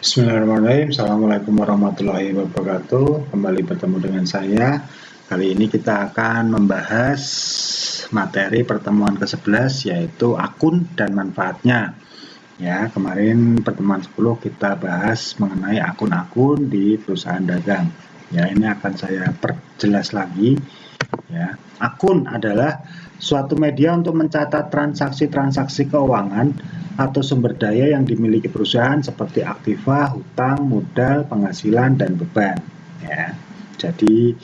Bismillahirrahmanirrahim. Assalamualaikum warahmatullahi wabarakatuh. Kembali bertemu dengan saya. Kali ini kita akan membahas materi pertemuan ke-11 yaitu akun dan manfaatnya. Ya, kemarin pertemuan 10 kita bahas mengenai akun-akun di perusahaan dagang. Ya, ini akan saya perjelas lagi. Ya, akun adalah suatu media untuk mencatat transaksi-transaksi keuangan atau sumber daya yang dimiliki perusahaan seperti aktiva, hutang, modal, penghasilan, dan beban. Ya, jadi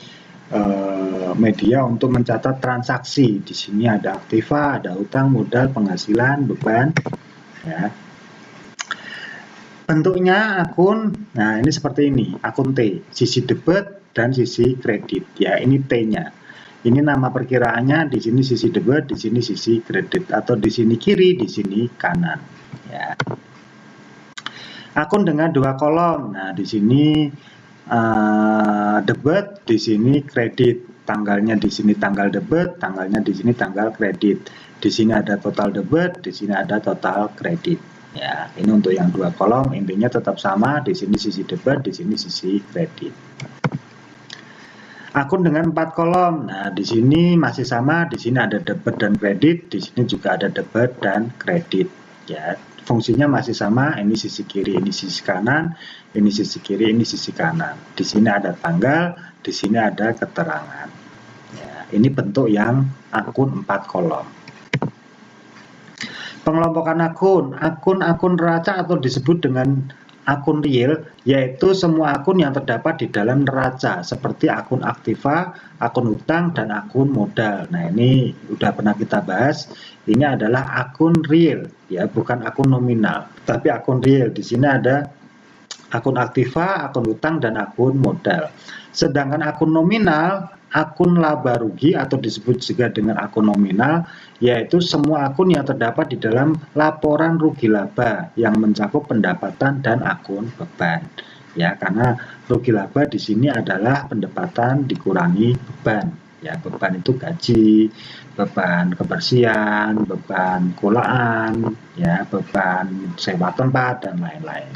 media untuk mencatat transaksi. Di sini ada aktiva, ada hutang, modal, penghasilan, beban. Ya. Bentuknya akun, nah ini seperti ini, akun T, sisi debit dan sisi kredit. Ya, ini T-nya. Ini nama perkiraannya, di sini sisi debit, di sini sisi kredit, atau di sini kiri, di sini kanan. Ya. Akun dengan dua kolom. Nah, di sini debit, di sini kredit. Tanggalnya di sini tanggal debit, tanggalnya di sini tanggal kredit. Di sini ada total debit, di sini ada total kredit. Ya, ini untuk yang dua kolom, intinya tetap sama. Di sini sisi debit, di sini sisi kredit. Akun dengan 4 kolom. Nah, di sini masih sama, di sini ada debit dan kredit, di sini juga ada debit dan kredit. Ya, fungsinya masih sama, ini sisi kiri, ini sisi kanan, ini sisi kiri, ini sisi kanan. Di sini ada tanggal, di sini ada keterangan. Ya, ini bentuk yang akun 4 kolom. Pengelompokan akun neraca atau disebut dengan akun real, yaitu semua akun yang terdapat di dalam neraca, seperti akun aktiva, akun hutang, dan akun modal. Nah, ini udah pernah kita bahas. Ini adalah akun real, ya, bukan akun nominal, tapi akun real. Di sini ada akun aktiva, akun hutang, dan akun modal. Sedangkan akun nominal, akun laba rugi atau disebut juga dengan akun nominal, yaitu semua akun yang terdapat di dalam laporan rugi laba yang mencakup pendapatan dan akun beban. Ya, karena rugi laba di sini adalah pendapatan dikurangi beban. Ya, beban itu gaji, beban kebersihan, beban kulaan, ya, beban sewa tempat, dan lain-lain.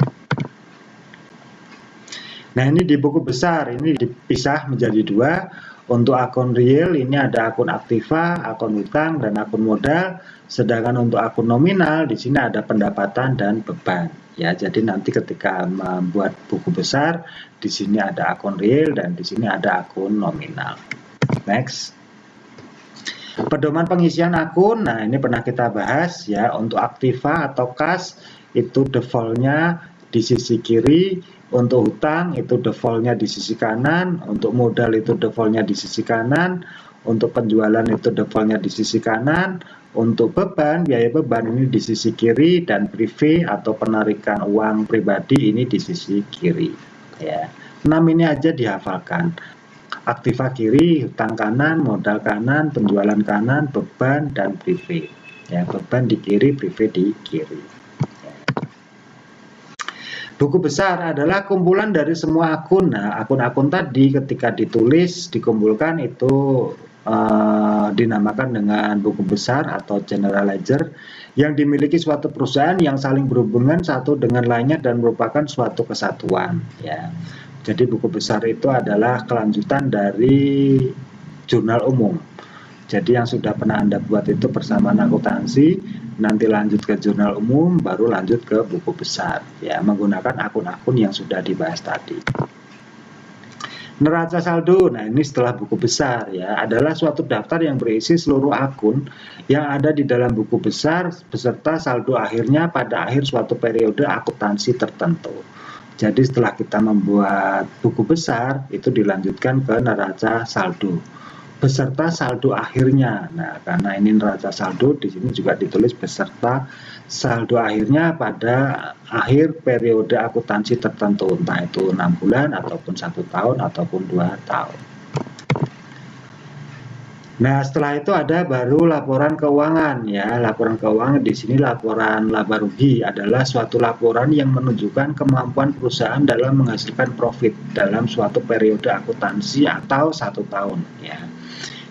Nah, ini di buku besar ini dipisah menjadi dua. Untuk akun real ini ada akun aktiva, akun hutang, dan akun modal. Sedangkan untuk akun nominal di sini ada pendapatan dan beban. Ya, jadi nanti ketika membuat buku besar di sini ada akun real dan di sini ada akun nominal. Next. Pedoman pengisian akun. Nah, ini pernah kita bahas ya. Untuk aktiva atau kas itu defaultnya di sisi kiri, untuk hutang itu defaultnya di sisi kanan, untuk modal itu defaultnya di sisi kanan, untuk penjualan itu defaultnya di sisi kanan, untuk beban, biaya beban ini di sisi kiri, dan privé atau penarikan uang pribadi ini di sisi kiri. Ya, 6 ini aja dihafalkan. Aktiva kiri, hutang kanan, modal kanan, penjualan kanan, beban, dan privé. Ya, beban di kiri, privé di kiri. Buku besar adalah kumpulan dari semua akun. Nah, akun-akun tadi ketika ditulis, dikumpulkan itu dinamakan dengan buku besar atau general ledger yang dimiliki suatu perusahaan yang saling berhubungan satu dengan lainnya dan merupakan suatu kesatuan. Ya. Jadi buku besar itu adalah kelanjutan dari jurnal umum. Jadi yang sudah pernah Anda buat itu persamaan akuntansi, nanti lanjut ke jurnal umum, baru lanjut ke buku besar. Ya, menggunakan akun-akun yang sudah dibahas tadi. Neraca saldo, nah ini setelah buku besar ya, adalah suatu daftar yang berisi seluruh akun yang ada di dalam buku besar beserta saldo akhirnya pada akhir suatu periode akuntansi tertentu. Jadi setelah kita membuat buku besar, itu dilanjutkan ke neraca saldo beserta saldo akhirnya. Nah, karena ini neraca saldo, di sini juga ditulis beserta saldo akhirnya pada akhir periode akuntansi tertentu, entah itu 6 bulan ataupun 1 tahun ataupun 2 tahun. Nah, setelah itu ada baru laporan keuangan ya. Laporan keuangan di sini laporan laba rugi adalah suatu laporan yang menunjukkan kemampuan perusahaan dalam menghasilkan profit dalam suatu periode akuntansi atau 1 tahun ya.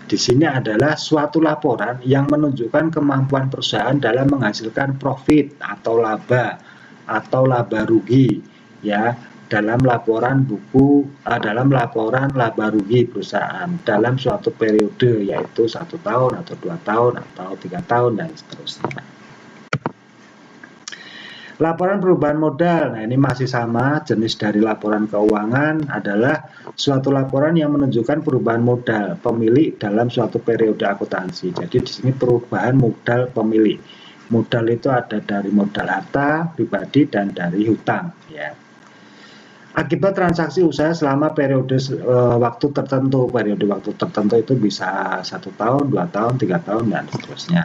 Di sini adalah suatu laporan yang menunjukkan kemampuan perusahaan dalam menghasilkan profit atau laba rugi ya dalam laporan dalam laporan laba rugi perusahaan dalam suatu periode, yaitu 1 tahun atau 2 tahun atau 3 tahun dan seterusnya. Laporan perubahan modal, nah ini masih sama, jenis dari laporan keuangan adalah suatu laporan yang menunjukkan perubahan modal pemilik dalam suatu periode akuntansi. Jadi di sini perubahan modal pemilik. Modal itu ada dari modal harta pribadi dan dari hutang, ya. Akibat transaksi usaha selama periode waktu tertentu. Periode waktu tertentu itu bisa 1 tahun, 2 tahun, 3 tahun dan seterusnya.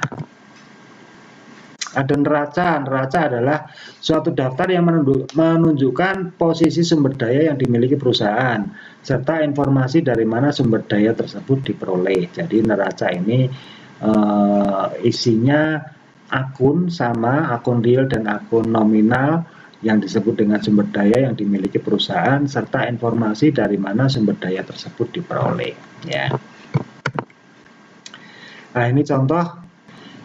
Ada neraca. Neraca adalah suatu daftar yang menunjukkan posisi sumber daya yang dimiliki perusahaan serta informasi dari mana sumber daya tersebut diperoleh. Jadi neraca ini isinya akun sama akun real dan akun nominal yang disebut dengan sumber daya yang dimiliki perusahaan serta informasi dari mana sumber daya tersebut diperoleh, ya. Nah, ini contoh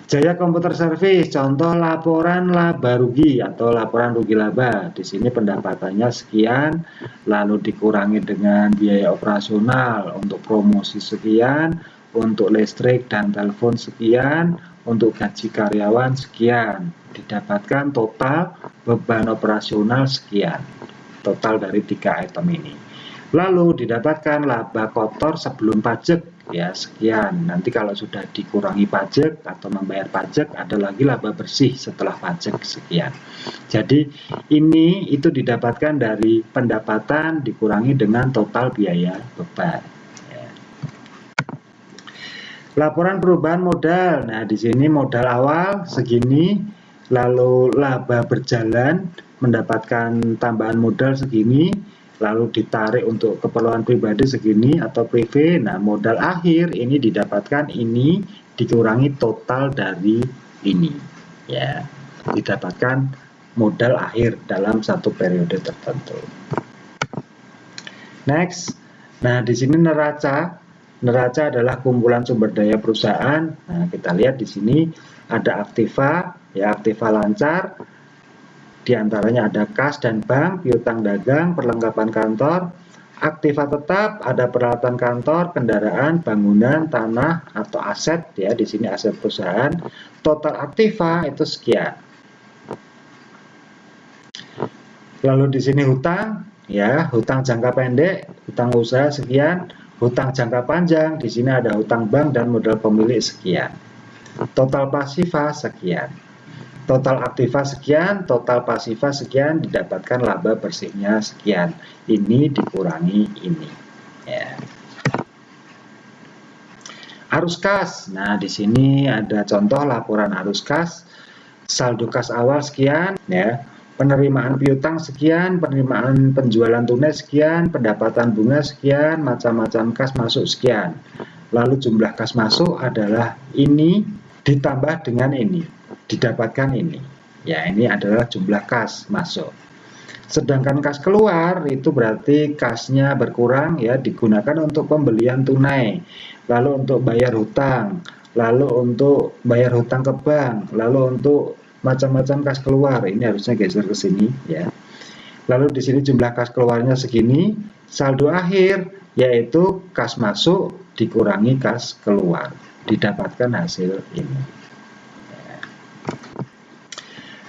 Jaya Komputer Service, contoh laporan laba rugi atau laporan rugi laba. Di sini pendapatannya sekian, lalu dikurangi dengan biaya operasional untuk promosi sekian, untuk listrik dan telepon sekian, untuk gaji karyawan sekian. Didapatkan total beban operasional sekian. Total dari 3 item ini. Lalu didapatkan laba kotor sebelum pajak, ya sekian. Nanti kalau sudah dikurangi pajak atau membayar pajak, ada lagi laba bersih setelah pajak sekian. Jadi ini itu didapatkan dari pendapatan dikurangi dengan total biaya beban. Ya. Laporan perubahan modal. Nah, di sini modal awal segini, lalu laba berjalan mendapatkan tambahan modal segini, lalu ditarik untuk keperluan pribadi segini atau PV. Nah, modal akhir ini didapatkan ini dikurangi total dari ini, ya. Didapatkan modal akhir dalam satu periode tertentu. Next. Nah, di sini neraca. Neraca adalah kumpulan sumber daya perusahaan. Nah, kita lihat di sini ada aktiva, ya aktiva lancar. Di antaranya ada kas dan bank, piutang dagang, perlengkapan kantor. Aktiva tetap ada peralatan kantor, kendaraan, bangunan, tanah atau aset, ya di sini aset perusahaan. Total aktiva itu sekian. Lalu di sini hutang, ya hutang jangka pendek, hutang usaha sekian. Hutang jangka panjang, di sini ada hutang bank dan modal pemilik sekian. Total pasifa sekian. Total aktiva sekian, total pasifa sekian, didapatkan laba bersihnya sekian. Ini dikurangi ini. Ya. Arus kas. Nah, di sini ada contoh laporan arus kas. Saldo kas awal sekian, ya. Penerimaan piutang sekian, penerimaan penjualan tunai sekian, pendapatan bunga sekian, macam-macam kas masuk sekian. Lalu jumlah kas masuk adalah ini ditambah dengan ini, didapatkan ini. Ya, ini adalah jumlah kas masuk. Sedangkan kas keluar itu berarti kasnya berkurang, ya, digunakan untuk pembelian tunai, lalu untuk bayar hutang, lalu untuk bayar hutang ke bank, lalu untuk macam-macam kas keluar. Ini harusnya geser ke sini, ya. Lalu di sini jumlah kas keluarnya segini, saldo akhir yaitu kas masuk dikurangi kas keluar, didapatkan hasil ini. Ya.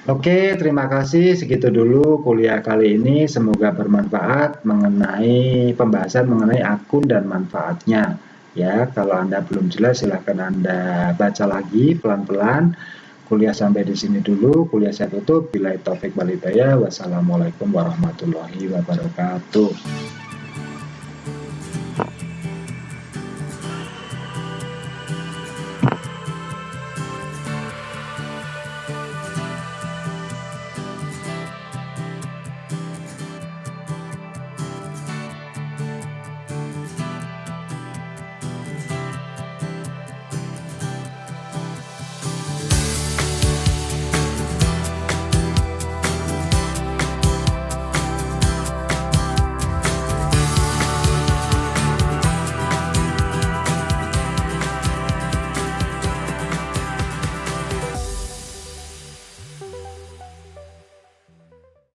Oke, terima kasih. Segitu dulu kuliah kali ini. Semoga bermanfaat mengenai pembahasan mengenai akun dan manfaatnya. Ya, kalau Anda belum jelas silahkan Anda baca lagi pelan-pelan. Kuliah sampai di sini dulu, kuliah saya tutup. Billahi taufik wal hidayah. Wassalamualaikum warahmatullahi wabarakatuh.